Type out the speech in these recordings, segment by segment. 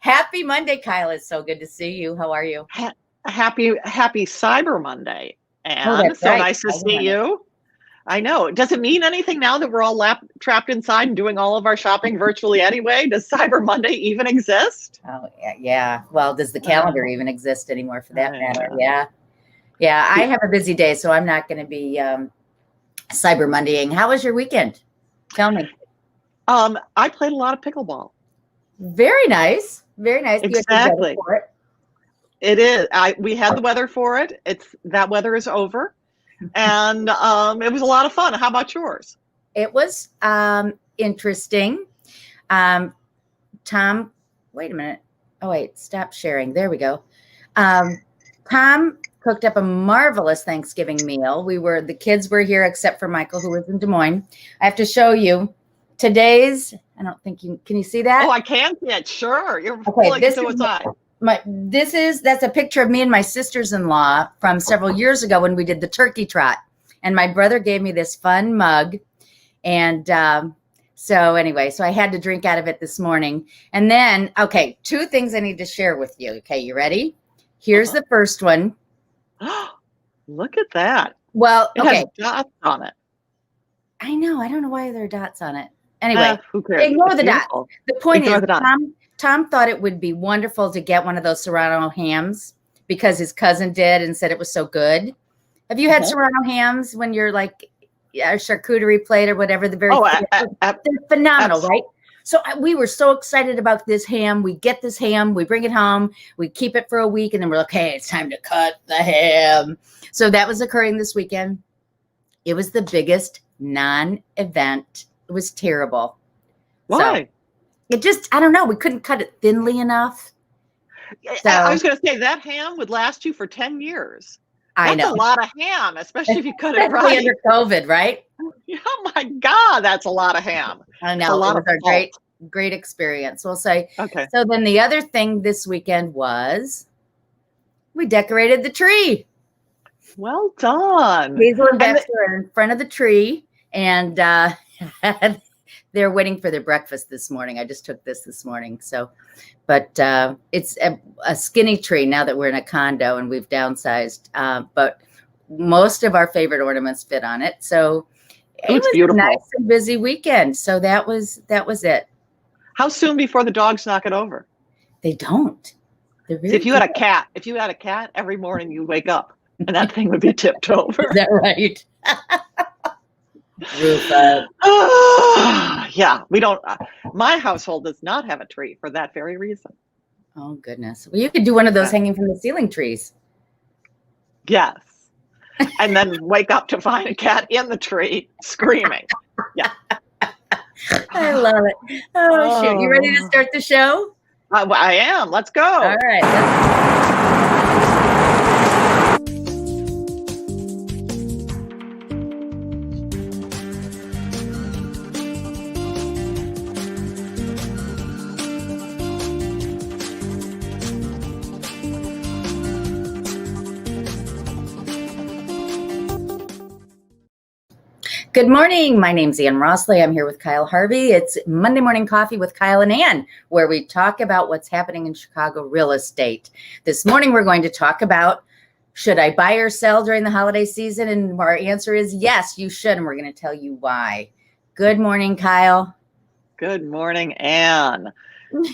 Happy Monday, Kyle. It's so good to see you. How are you? Happy Cyber Monday. Oh, And that's so right. nice to Cyber see Monday. you. I know. Does it mean anything now that we're all trapped inside and doing all of our shopping virtually anyway? Does Cyber Monday even exist? Oh, yeah. Well, does the calendar even exist anymore for that matter? Yeah. Yeah. I have a busy day, so I'm not going to be Cyber Mondaying. How was your weekend? Tell me. I played a lot of pickleball. Very nice. Very nice. Exactly. You had good weather for it. It is. We had the weather for it. That weather is over. And it was a lot of fun. How about yours? It was interesting. Tom, wait a minute. Oh, wait, stop sharing. There we go. Tom cooked up a marvelous Thanksgiving meal. The kids were here except for Michael, who was in Des Moines. I have to show you today's, I don't think can you see that? Oh, I can see it. Sure. You're okay, this so that's a picture of me and my sisters-in-law from several years ago when we did the turkey trot. And my brother gave me this fun mug. And so I had to drink out of it this morning. And then, okay, two things I need to share with you. Okay, you ready? Here's the first one. Look at that. Well, it has dots on it. I know. I don't know why there are dots on it. Anyway, who cares? Ignore the dots. The point is, Tom thought it would be wonderful to get one of those Serrano hams because his cousin did and said it was so good. Have you had Serrano hams when you're like a charcuterie plate or whatever? They're phenomenal, right? So we were so excited about this ham. We get this ham, we bring it home, we keep it for a week, and then we're like, okay, it's time to cut the ham. So that was occurring this weekend. It was the biggest non-event. It was terrible. Why? So I don't know. We couldn't cut it thinly enough. So, I was going to say that ham would last you for 10 years. That's a lot of ham, especially if you cut it right. Under COVID, right? Oh my God, that's a lot of ham. I know. It was our great experience. We'll say. Okay. So then the other thing this weekend was we decorated the tree. Well done. Hazel and Baxter are in front of the tree, and they're waiting for their breakfast this morning. I just took this morning. So, but it's a skinny tree now that we're in a condo and we've downsized. But most of our favorite ornaments fit on it. So it was beautiful. A nice and busy weekend. So that was it. How soon before the dogs knock it over? They don't. Really if you had a cat, every morning you wake up and that thing would be tipped over. Is that right? Yeah, we don't. My household does not have a tree for that very reason. Oh goodness! Well, you could do one of those hanging from the ceiling trees. Yes, and then wake up to find a cat in the tree screaming. Yeah, I love it. Oh shoot! You ready to start the show? I am. Let's go. All right. Good morning. My name's Ann Rossley. I'm here with Kyle Harvey. It's Monday Morning Coffee with Kyle and Ann, where we talk about what's happening in Chicago real estate. This morning, we're going to talk about, should I buy or sell during the holiday season? And our answer is yes, you should. And we're going to tell you why. Good morning, Kyle. Good morning, Ann.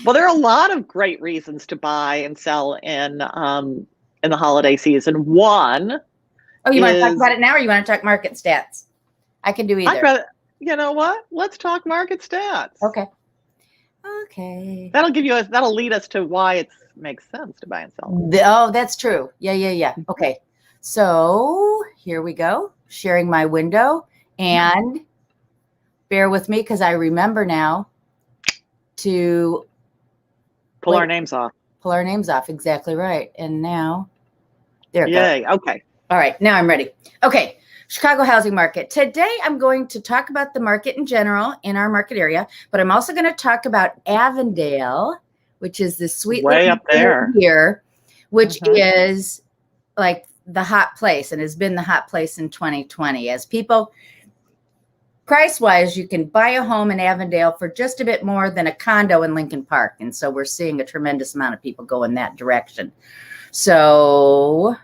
Well, there are a lot of great reasons to buy and sell in the holiday season. One. Oh, you want to talk about it now, or you want to talk market stats? I can do either. You know what? Let's talk market stats. Okay. That'll lead us to why it makes sense to buy and sell. Oh, that's true. Yeah. Okay. So here we go. Sharing my window, and bear with me because I remember now to pull our names off. Pull our names off. Exactly right. And now there it goes. Yay. Okay. All right. Now I'm ready. Okay. Chicago housing market. Today, I'm going to talk about the market in general in our market area, but I'm also going to talk about Avondale, which is the sweet way up there here, which is like the hot place and has been the hot place in 2020 as people price-wise, you can buy a home in Avondale for just a bit more than a condo in Lincoln Park. And so we're seeing a tremendous amount of people go in that direction. So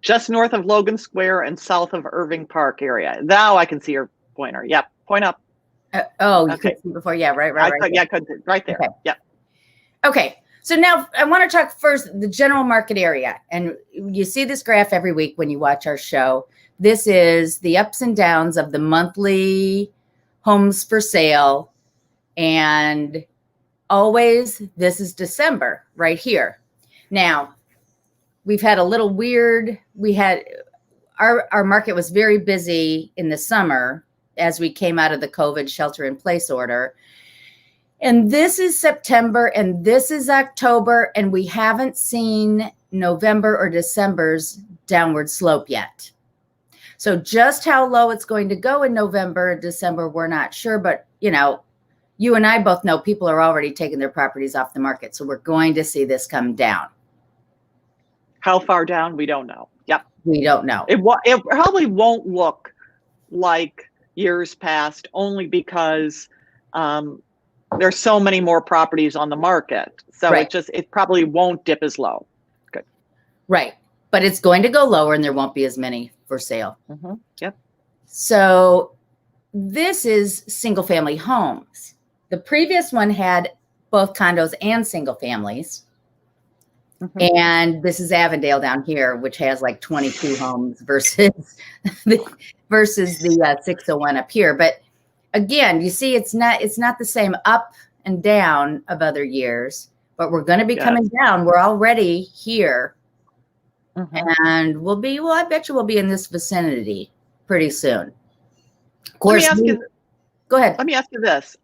just north of Logan Square and south of Irving Park area. Now I can see your pointer. Yep, point up. You Okay. could see before. Yeah, right Yeah, right there. Okay. Yep. Okay. So now I want to talk first the general market area. And you see this graph every week when you watch our show. This is the ups and downs of the monthly homes for sale. And always, this is December right here. Now, we've had a little weird, our market was very busy in the summer as we came out of the COVID shelter in place order. And this is September and this is October, and we haven't seen November or December's downward slope yet. So just how low it's going to go in November or December, we're not sure. But, you and I both know people are already taking their properties off the market. So we're going to see this come down. How far down? We don't know. Yep. We don't know. It probably won't look like years past, only because there's so many more properties on the market. So Right. it probably won't dip as low. Good. Right. But it's going to go lower and there won't be as many for sale. Mm-hmm. Yep. So this is single family homes. The previous one had both condos and single families. Mm-hmm. And this is Avondale down here, which has like 22 homes versus the 601 up here. But again, you see, it's not the same up and down of other years, but we're going to be coming down. We're already here. Mm-hmm. And I bet you we'll be in this vicinity pretty soon. Of course, go ahead. Let me ask you this.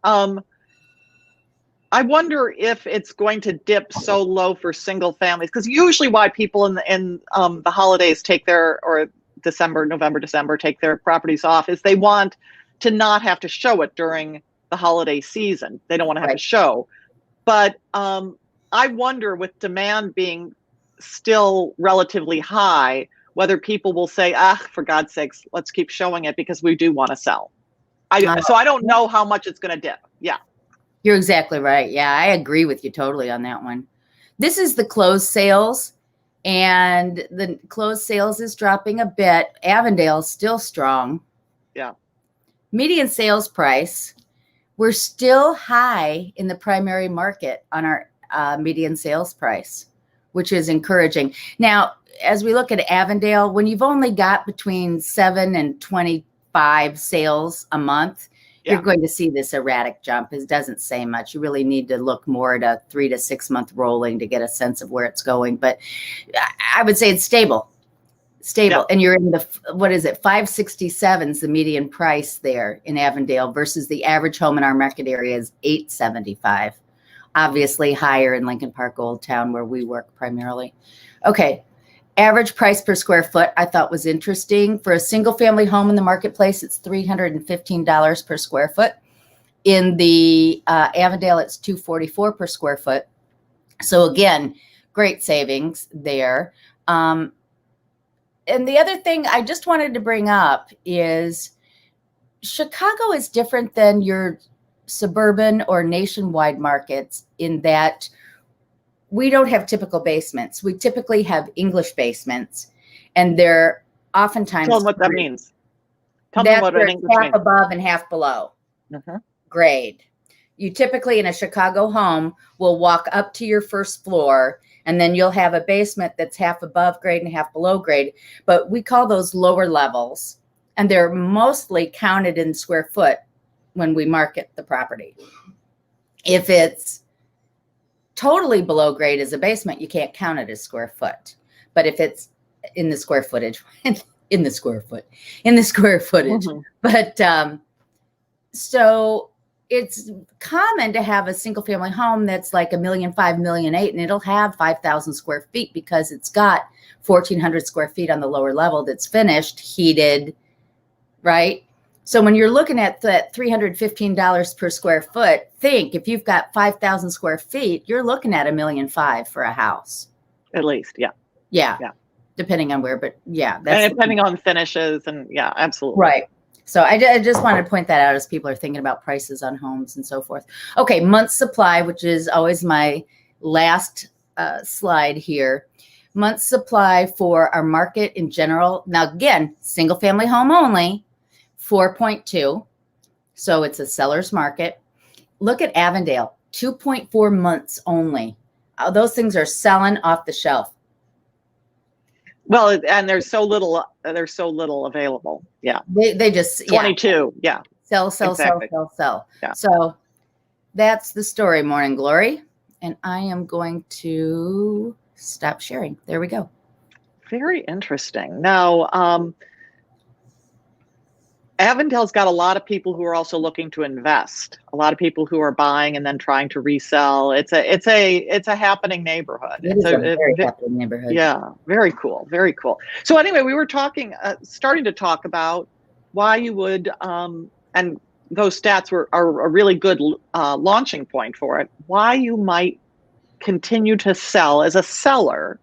I wonder if it's going to dip so low for single families, because usually why people in the holidays or November, December, take their properties off is they want to not have to show it during the holiday season. They don't want to have to show. But I wonder, with demand being still relatively high, whether people will say, for God's sakes, let's keep showing it because we do want to sell. So I don't know how much it's going to dip. Yeah. You're exactly right. Yeah, I agree with you totally on that one. This is the closed sales, and the closed sales is dropping a bit. Avondale is still strong. Yeah. Median sales price, we're still high in the primary market on our median sales price, which is encouraging. Now, as we look at Avondale, when you've only got between 7 and 25 sales a month, you're going to see this erratic jump. It doesn't say much. You really need to look more at a 3 to 6 month rolling to get a sense of where it's going. But I would say it's stable. Yeah. And you're in the, 567 is the median price there in Avondale versus the average home in our market area is $875. Obviously higher in Lincoln Park, Old Town, where we work primarily. Okay. Average price per square foot I thought was interesting. For a single family home in the marketplace, it's $315 per square foot. In the Avondale, it's $244 per square foot. So again, great savings there. And the other thing I just wanted to bring up is Chicago is different than your suburban or nationwide markets in that we don't have typical basements. We typically have English basements, and they're oftentimes— Tell them what that means. Tell them what an English half means. Above and half below grade. You typically in a Chicago home will walk up to your first floor, and then you'll have a basement that's half above grade and half below grade. But we call those lower levels, and they're mostly counted in square foot when we market the property. If it's totally below grade as a basement, you can't count it as square foot. But if it's in the square footage, in the square footage. But so it's common to have a single family home that's like $1.5 million, $1.8 million, and it'll have 5,000 square feet because it's got 1,400 square feet on the lower level that's finished, heated, right? So when you're looking at that $315 per square foot, think if you've got 5,000 square feet, you're looking at $1.5 million for a house. At least, yeah. Yeah. Depending on where, but yeah. And depending on finishes and absolutely. Right. So I just wanted to point that out as people are thinking about prices on homes and so forth. Okay, month supply, which is always my last slide here. Month supply for our market in general. Now, again, single family home only, 4.2. So it's a seller's market. Look at Avondale, 2.4 months only. Those things are selling off the shelf. Well, and there's so little available. Yeah. They just 22. Yeah. Sell, Exactly. sell. Yeah. So that's the story, Morning Glory. And I am going to stop sharing. There we go. Very interesting. Now, Avondale's got a lot of people who are also looking to invest. A lot of people who are buying and then trying to resell. It's a happening neighborhood. It is a very happening neighborhood. Yeah, very cool, very cool. So anyway, we were starting to talk about why you would, and those stats are a really good launching point for it. Why you might continue to sell as a seller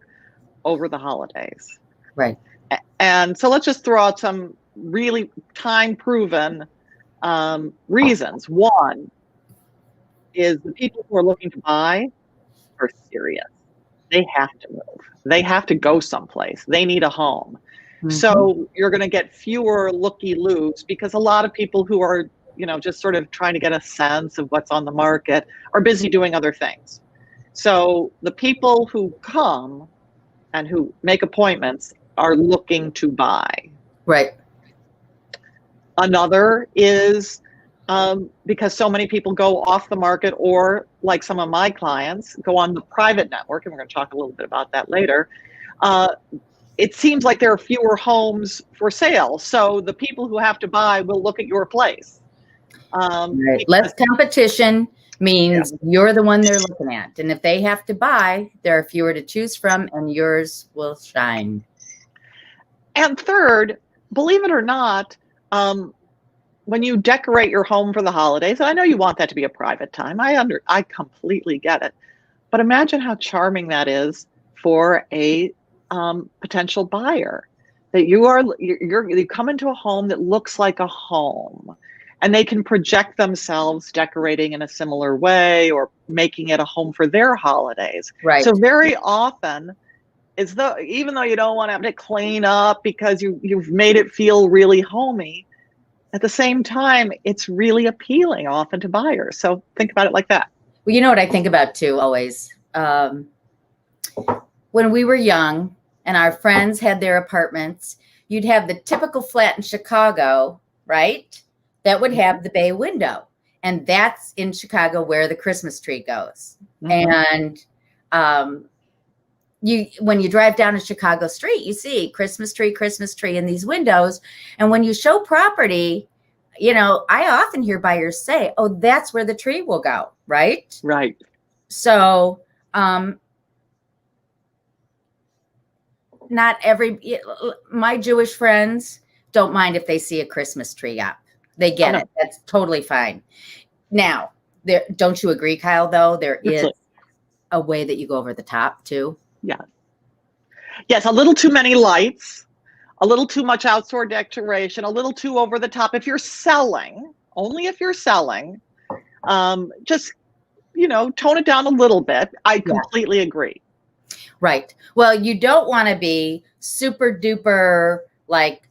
over the holidays. Right. And so let's just throw out some really time-proven reasons. One is the people who are looking to buy are serious. They have to move. They have to go someplace. They need a home. Mm-hmm. So you're going to get fewer looky-loos because a lot of people who are, just sort of trying to get a sense of what's on the market are busy doing other things. So the people who come and who make appointments are looking to buy. Right. Another is because so many people go off the market, or like some of my clients go on the private network, and we're going to talk a little bit about that later. It seems like there are fewer homes for sale. So the people who have to buy will look at your place. Right. Less competition means you're the one they're looking at. And if they have to buy, there are fewer to choose from, and yours will shine. And third, believe it or not, when you decorate your home for the holidays, and I know you want that to be a private time, I completely get it. But imagine how charming that is for a potential buyer. That you come into a home that looks like a home, and they can project themselves decorating in a similar way or making it a home for their holidays. Right. So very often, even though you don't want to have to clean up because you've made it feel really homey, at the same time, it's really appealing often to buyers. So think about it like that. Well, you know what I think about too, always. When we were young and our friends had their apartments, you'd have the typical flat in Chicago, right? That would have the bay window. And that's in Chicago where the Christmas tree goes. Mm-hmm. And when you drive down a Chicago street, you see Christmas tree in these windows. And when you show property, I often hear buyers say, oh, that's where the tree will go. Right. Right. So, my Jewish friends don't mind if they see a Christmas tree up. They get it. That's totally fine. Now, don't you agree, Kyle, though? There is a way that you go over the top too. Yeah. Yes, a little too many lights, a little too much outdoor decoration, a little too over the top. If you're selling, only if you're selling, just, tone it down a little bit. I completely agree. Right. Well, you don't want to be super duper like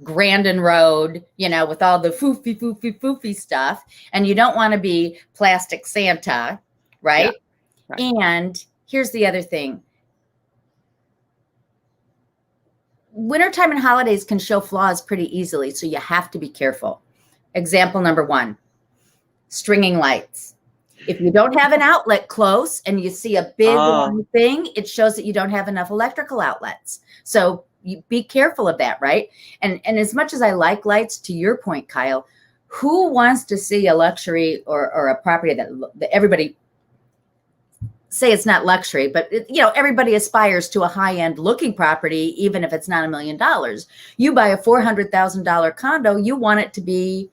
Grandin Road, with all the foofy stuff. And you don't want to be Plastic Santa, right? Yeah. Right. And here's the other thing. Wintertime and holidays can show flaws pretty easily, so you have to be careful. Example number 1, stringing lights. If you don't have an outlet close and you see a big long thing, it shows that you don't have enough electrical outlets. So you be careful of that, right? And as much as I like lights, to your point, Kyle, who wants to see a luxury or a property that everybody say it's not luxury, but everybody aspires to a high-end looking property, even if it's not $1 million. You buy a $400,000 condo, you want it to be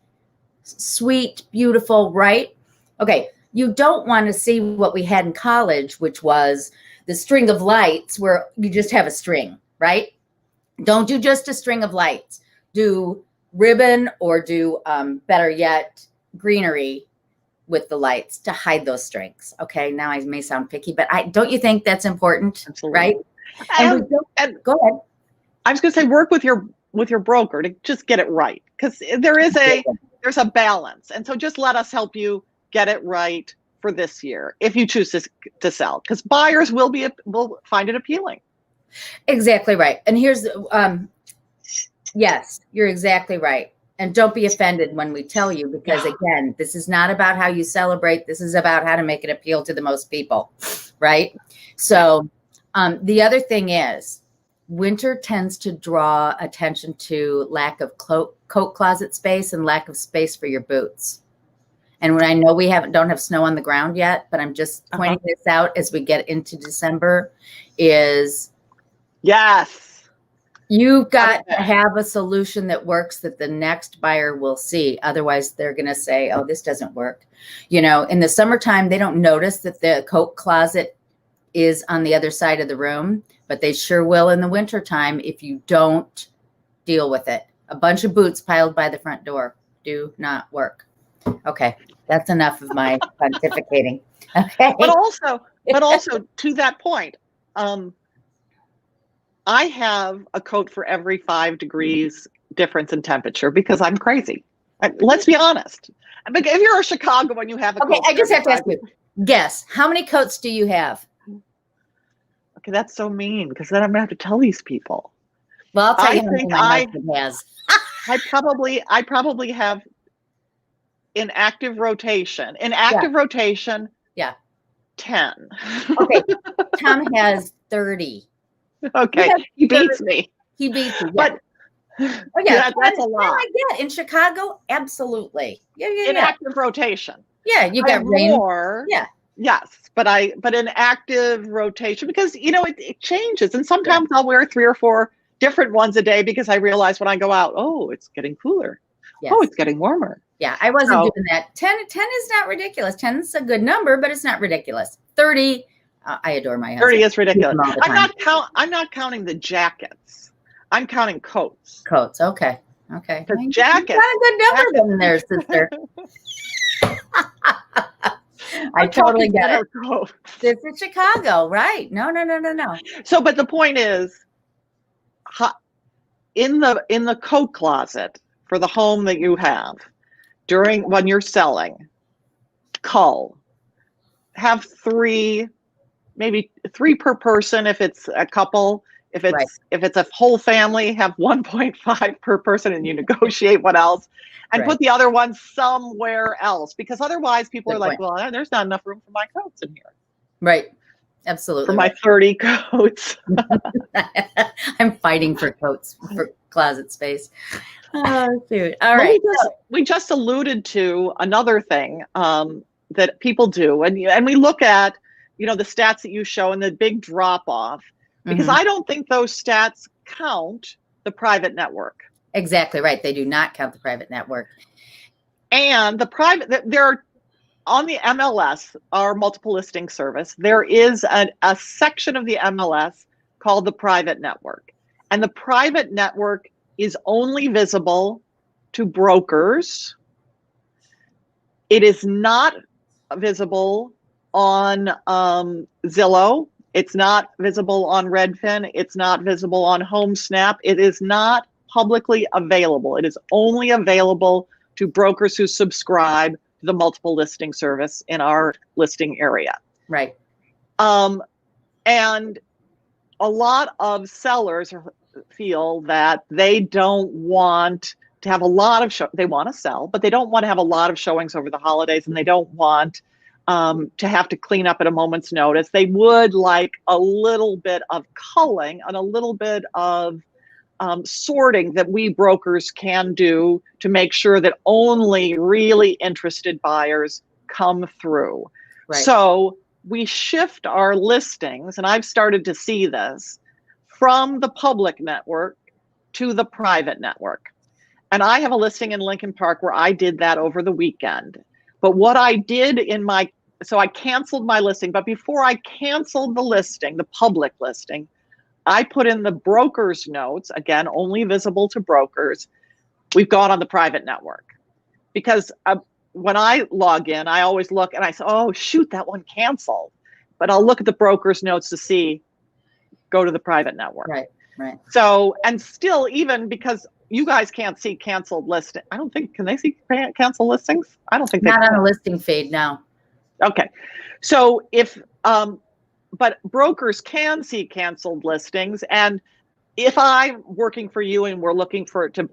sweet, beautiful, right? Okay, you don't want to see what we had in college, which was the string of lights where you just have a string, right? Don't do just a string of lights. Do ribbon or do better yet, greenery with the lights to hide those strings. Okay, now I may sound picky, but don't you think that's important? Absolutely. Right? And go ahead. I was going to say, work with your broker to just get it right, because there's a balance, and so just let us help you get it right for this year if you choose to sell, because buyers will find it appealing. Exactly right. And here's yes, you're exactly right. And don't be offended when we tell you, because again, this is not about how you celebrate. This is about how to make it appeal to the most people, right? So the other thing is, winter tends to draw attention to lack of coat closet space and lack of space for your boots. And when I know we don't have snow on the ground yet, but I'm just pointing this out as we get into December, is yes, you've got to have a solution that works that the next buyer will see. Otherwise, they're going to say, oh, this doesn't work. You know, in the summertime, they don't notice that the coat closet is on the other side of the room, but they sure will in the wintertime if you don't deal with it. A bunch of boots piled by the front door do not work. Okay, that's enough of my pontificating. Okay. But also to that point, I have a coat for every 5 degrees difference in temperature because I'm crazy. Let's be honest. If you're a Chicagoan, you have a coat. Okay, I just have to ask you, guess, how many coats do you have? Okay, that's so mean, because then I'm gonna have to tell these people. Well, I'll tell you how many my husband has. I probably have in active rotation. Yeah. 10. Okay. Tom has 30. Okay. He beats me. He beats you. Yeah. But that's a lot. I get in Chicago, absolutely. Yeah. In active rotation. Yeah, you got rain. More. Yeah. Yes, but in active rotation, because it changes, and sometimes I'll wear 3 or 4 different ones a day because I realize when I go out, oh, it's getting cooler. Yes. Oh, it's getting warmer. Yeah, I wasn't doing that. 10 is not ridiculous. 10 is a good number, but it's not ridiculous. 30, I adore my husband. 30 is ridiculous. I'm not counting the jackets. I'm counting coats. Coats, okay. Because jackets. Not a good number in there, sister. I totally get it. This is Chicago, right? No. So, but the point is, in the coat closet for the home that you have, when you're selling, have 3, maybe 3 per person if it's a couple. If it's a whole family, have 1.5 per person, and you negotiate what else, and put the other one somewhere else, because otherwise people are like, well, there's not enough room for my coats in here. Right. Absolutely. For my 30 coats. I'm fighting for coats, for closet space. Oh, shoot. All right. We just alluded to another thing that people do, and we look at, the stats that you show and the big drop off, because I don't think those stats count the private network. Exactly right. They do not count the private network. And there are, on the MLS, our multiple listing service, there is a section of the MLS called the private network. And the private network is only visible to brokers. It is not visible on Zillow. It's not visible on Redfin. It's not visible on HomeSnap. It is not publicly available. It is only available to brokers who subscribe to the multiple listing service in our listing area. Right. And a lot of sellers feel that they don't want to have a lot of they want to sell, but they don't want to have a lot of showings over the holidays, and they don't want to have to clean up at a moment's notice. They would like a little bit of culling and a little bit of sorting that we brokers can do to make sure that only really interested buyers come through. Right. So we shift our listings, and I've started to see this, from the public network to the private network. And I have a listing in Lincoln Park where I did that over the weekend. But what I did so I canceled my listing, but before I canceled the listing, the public listing, I put in the broker's notes, again, only visible to brokers, we've gone on the private network. Because when I log in, I always look and I say, oh, shoot, that one canceled. But I'll look at the broker's notes to see, go to the private network. Right, right. So, and still, even because you guys can't see canceled listing, I don't think, can they see canceled listings? I don't think they Not can. on a listing feed, no. Okay. So if, but brokers can see canceled listings. And if I'm working for you and we're looking for to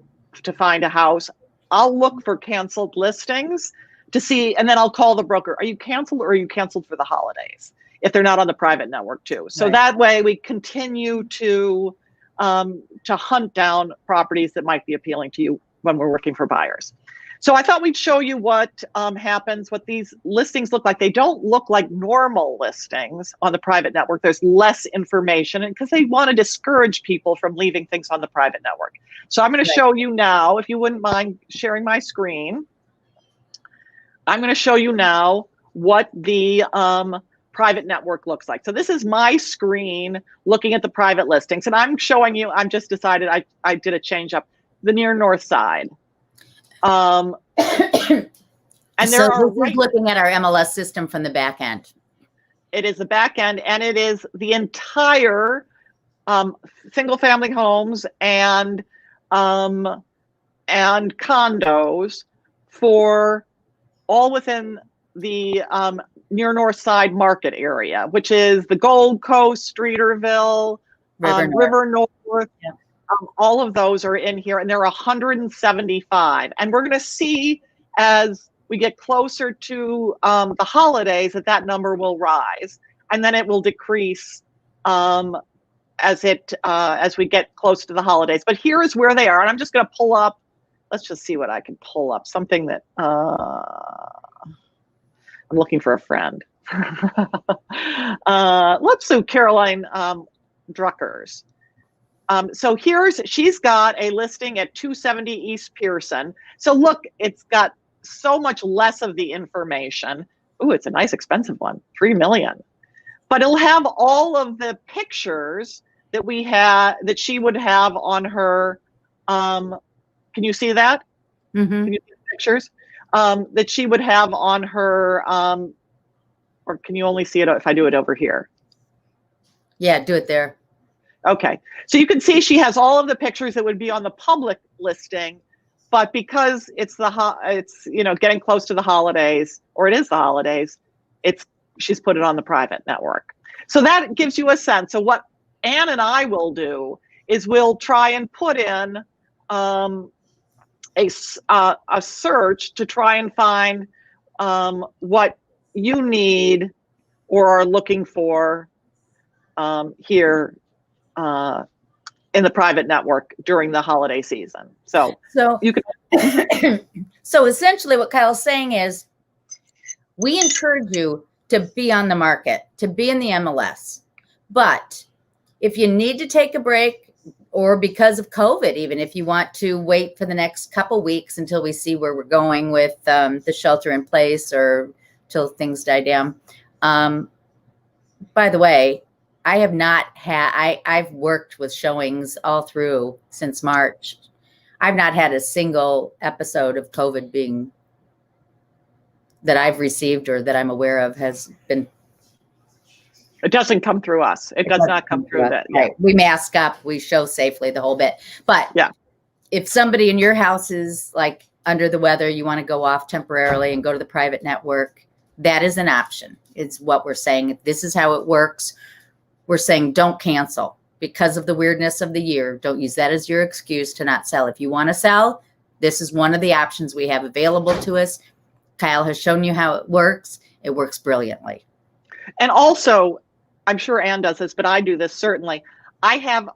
find a house, I'll look for canceled listings to see, and then I'll call the broker. Are you canceled or are you canceled for the holidays? If they're not on the private network too. So Right. that way we continue to hunt down properties that might be appealing to you when we're working for buyers. So I thought we'd show you what happens, what these listings look like. They don't look like normal listings on the private network. There's less information, and because they want to discourage people from leaving things on the private network. So I'm going to show you now, if you wouldn't mind sharing my screen. I'm going to show you now what the private network looks like. So this is my screen looking at the private listings, and I'm showing you, I'm just decided I did a change up, the near north side. And there So are this is looking at our MLS system from the back end. It is the back end, and it is the entire single family homes and condos for all within the near north side market area, which is the Gold Coast, Streeterville, River North. Yeah. All of those are in here, and there are 175. And we're going to see as we get closer to the holidays that number will rise, and then it will decrease as we get close to the holidays. But here is where they are, and I'm just going to pull up. Let's just see what I can pull up. Something that I'm looking for a friend. Let's do Caroline Druckers. So she's got a listing at 270 East Pearson. So look, it's got so much less of the information. Ooh, it's a nice expensive one, $3 million. But it'll have all of the pictures that that she would have on her. Can you see that? Mm-hmm. Can you see the pictures that she would have on her? Or can you only see it if I do it over here? Yeah, do it there. Okay, so you can see she has all of the pictures that would be on the public listing, but because it's getting close to the holidays, or it is the holidays, she's put it on the private network. So that gives you a sense. So what Ann and I will do is we'll try and put in a search to try and find what you need or are looking for here in the private network during the holiday season. So you can. So essentially what Kyle's saying is we encourage you to be on the market, to be in the MLS. But if you need to take a break, or because of COVID, even if you want to wait for the next couple weeks until we see where we're going with the shelter in place or till things die down. By the way, I have not had, I've worked with showings all through since March. I've not had a single episode of COVID that I've received or that I'm aware of has been. It doesn't come through us. It does not come through that. Right. We mask up, we show safely the whole bit. But yeah, if somebody in your house is like under the weather, you want to go off temporarily and go to the private network, that is an option. It's what we're saying. This is how it works. We're saying don't cancel because of the weirdness of the year. Don't use that as your excuse to not sell. If you want to sell, this is one of the options we have available to us. Kyle has shown you how it works. It works brilliantly. And also, I'm sure Ann does this, but I do this certainly. I have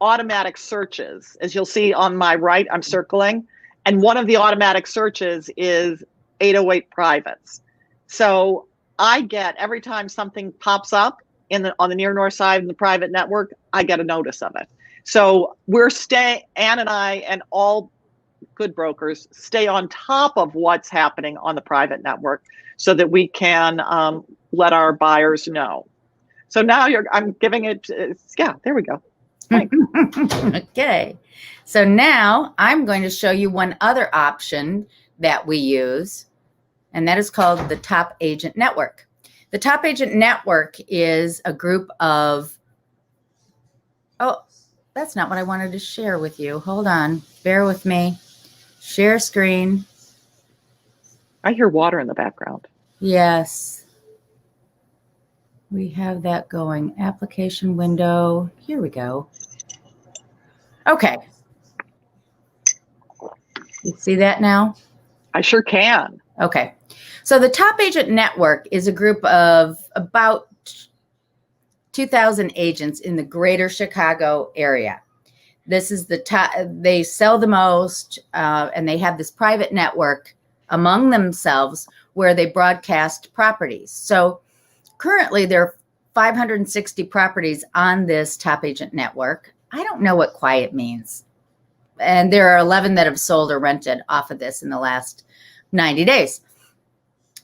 automatic searches. As you'll see on my right, I'm circling. And one of the automatic searches is 808 privates. So I get, every time something pops up on the near north side of the private network, I get a notice of it. So Ann and I and all good brokers stay on top of what's happening on the private network so that we can let our buyers know. So now I'm giving it, yeah, there we go. Thanks. Okay. So now I'm going to show you one other option that we use, and that is called the Top Agent Network. The Top Agent Network is a group of, oh, that's not what I wanted to share with you. Hold on. Bear with me. Share screen. I hear water in the background. Yes. We have that going. Application window. Here we go. Okay. You see that now? I sure can. Okay. So the Top Agent Network is a group of about 2,000 agents in the greater Chicago area. This is the top, they sell the most, and they have this private network among themselves where they broadcast properties. So currently there are 560 properties on this Top Agent Network. I don't know what quiet means. And there are 11 that have sold or rented off of this in the last 90 days.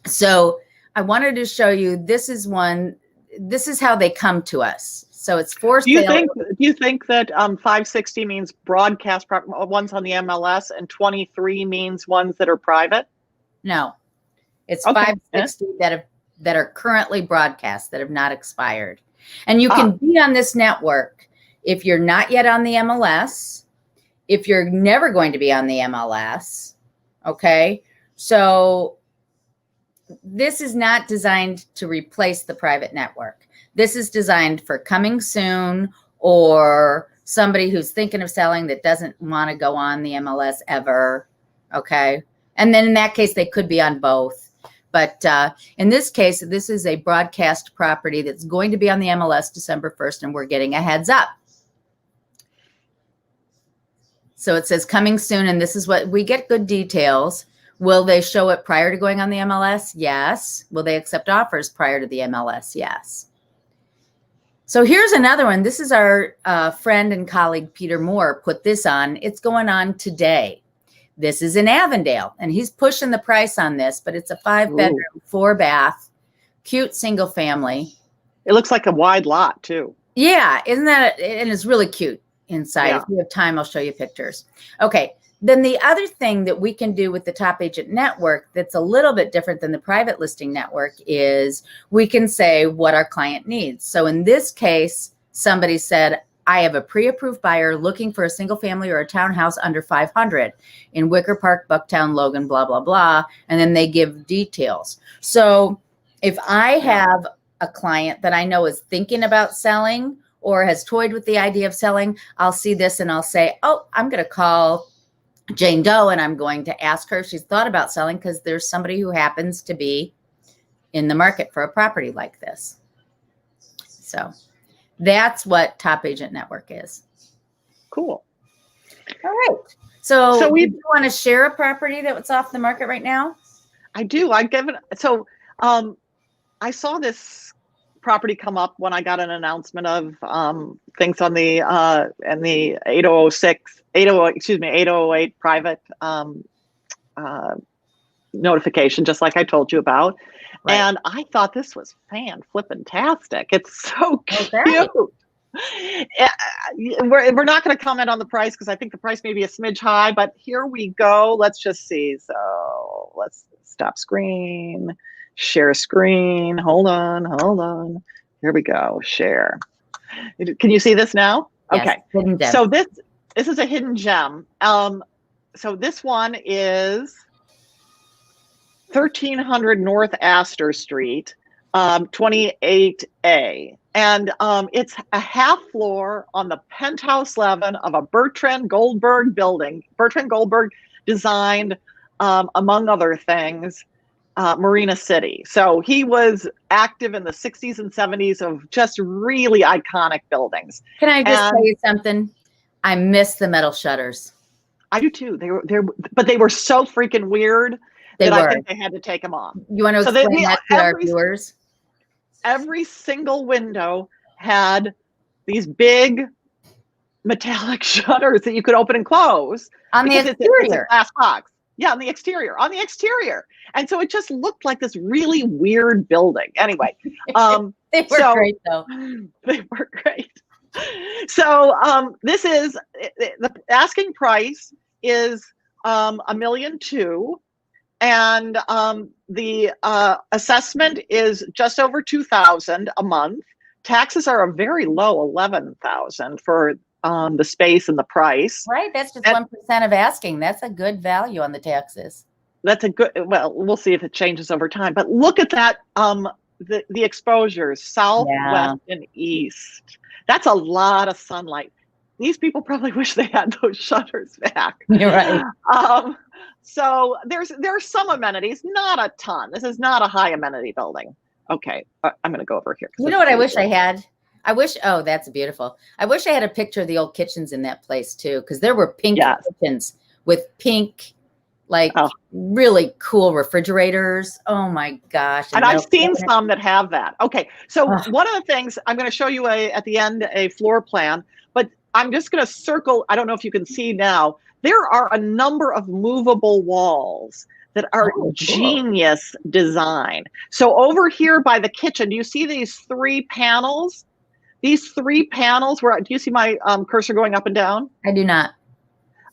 So I wanted to show you, this is how they come to us. So it's for sale. Do you think that 560 means broadcast ones on the MLS and 23 means ones that are private? No, it's Okay. 560 that are currently broadcast, that have not expired. And you can be on this network if you're not yet on the MLS, if you're never going to be on the MLS. Okay. So this is not designed to replace the private network. This is designed for coming soon, or somebody who's thinking of selling that doesn't want to go on the MLS ever. Okay. And then in that case, they could be on both. But in this case, this is a broadcast property that's going to be on the MLS December 1st, and we're getting a heads up. So it says coming soon, and this is what we get, good details. Will they show it prior to going on the MLS? Yes. Will they accept offers prior to the MLS? Yes. So here's another one. This is our friend and colleague, Peter Moore, put this on. It's going on today. This is in Avondale, and he's pushing the price on this, but it's a 5-bedroom, 4-bath, cute single family. It looks like a wide lot too. Yeah, isn't that? And it's really cute inside. Yeah. If you have time, I'll show you pictures. Okay. Then the other thing that we can do with the Top Agent Network that's a little bit different than the private listing network is we can say what our client needs. So in this case, somebody said, I have a pre-approved buyer looking for a single family or a townhouse under 500 in Wicker Park, Bucktown, Logan, blah, blah, blah. And then they give details. So if I have a client that I know is thinking about selling or has toyed with the idea of selling, I'll see this and I'll say, oh, I'm going to call Jane Doe and I'm going to ask her if she's thought about selling, because there's somebody who happens to be in the market for a property like this. So that's what Top Agent Network is. Cool. All right. So we want to share a property that's off the market right now? I do. I saw this property come up when I got an announcement of things on the and the 808 private notification, just like I told you about. Right. And I thought this was fan-flippin-tastic. It's so cute. Okay. We're not going to comment on the price because I think the price may be a smidge high, but here we go. Let's just see. So let's stop screen, share screen. Hold on. Here we go. Share. Can you see this now? Yes, okay. So this is a hidden gem. So this one is 1300 North Astor Street, 28A. And it's a half floor on the penthouse 11 of a Bertrand Goldberg building. Bertrand Goldberg designed, among other things, Marina City. So he was active in the 60s and 70s of just really iconic buildings. Can I just tell you something? I miss the metal shutters. I do too. But they were so freaking weird that I think they had to take them off. You want to explain that to our viewers? Every single window had these big metallic shutters that you could open and close. On the exterior. It's a glass box. Yeah, on the exterior. And so it just looked like this really weird building. Anyway. They were great though. They were great. So this is the asking price is $1.2 million, and the assessment is just over $2,000 a month. Taxes are a very low $11,000 for the space and the price. Right, that's just 1% of asking. That's a good value on the taxes. That's a good. Well, we'll see if it changes over time. But look at that. The exposures, south, west, and east. That's a lot of sunlight. These people probably wish they had those shutters back. You're right. So there's some amenities, not a ton. This is not a high amenity building. Okay, I'm going to go over here. You know what I wish I had? I wish, oh, that's beautiful. I wish I had a picture of the old kitchens in that place too, because there were pink kitchens with pink, like really cool refrigerators. Oh my gosh. And I've seen some that have that. Okay, so one of the things, I'm going to show you at the end a floor plan, but I'm just going to circle, I don't know if you can see now, there are a number of movable walls that are genius design. So over here by the kitchen, do you see these 3 panels? These 3 panels, do you see my cursor going up and down? I do not.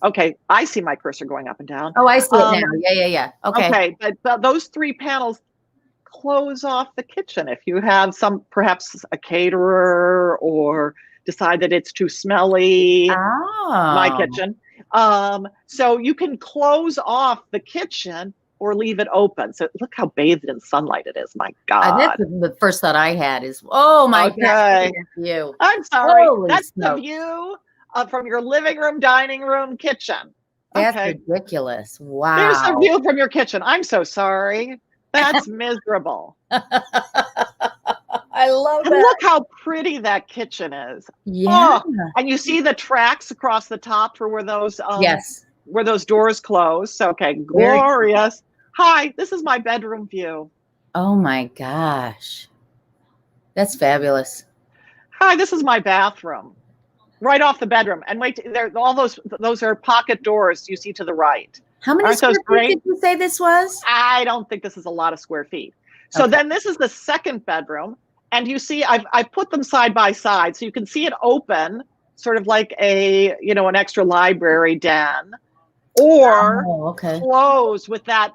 Okay, I see my cursor going up and down. Oh, I see it now. Yeah. Okay. Okay, but those 3 panels close off the kitchen if you have perhaps a caterer or decide that it's too smelly. My kitchen. So you can close off the kitchen or leave it open. So look how bathed in sunlight it is. My God. That's the first thought I had is, oh my God, view. I'm sorry. Holy that's smoke. The view from your living room, dining room, kitchen. That's ridiculous. Wow. There's the view from your kitchen. I'm so sorry. That's miserable. I love that. Look how pretty that kitchen is. Yeah. Oh, and you see the tracks across the top for where those where those doors close. Okay, glorious. Hi, this is my bedroom view. Oh my gosh. That's fabulous. Hi, this is my bathroom. Right off the bedroom. And wait, there all those are pocket doors you see to the right. How many square feet did you say this was? I don't think this is a lot of square feet. So then this is the second bedroom. And you see, I put them side by side, so you can see it open, sort of like an extra library den, or close with that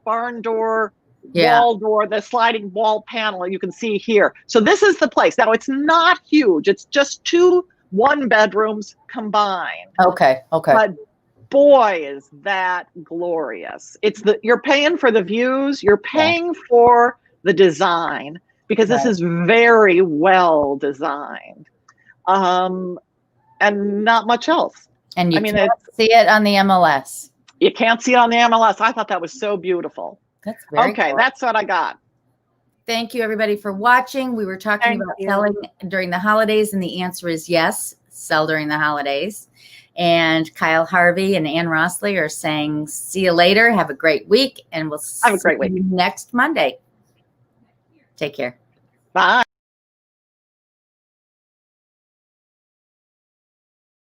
barn door, wall door, the sliding wall panel you can see here. So this is the place. Now it's not huge; it's just 2 one-bedrooms combined. Okay. But boy, is that glorious! You're paying for the views, you're paying for the design. Because this is very well designed, and not much else. And you can't see it on the MLS. You can't see it on the MLS. I thought that was so beautiful. That's very cool. That's what I got. Thank you, everybody, for watching. We were talking about selling during the holidays, and the answer is yes, sell during the holidays. And Kyle Harvey and Ann Rossley are saying, see you later. Have a great week, and we'll see you next Monday. Take care. Bye.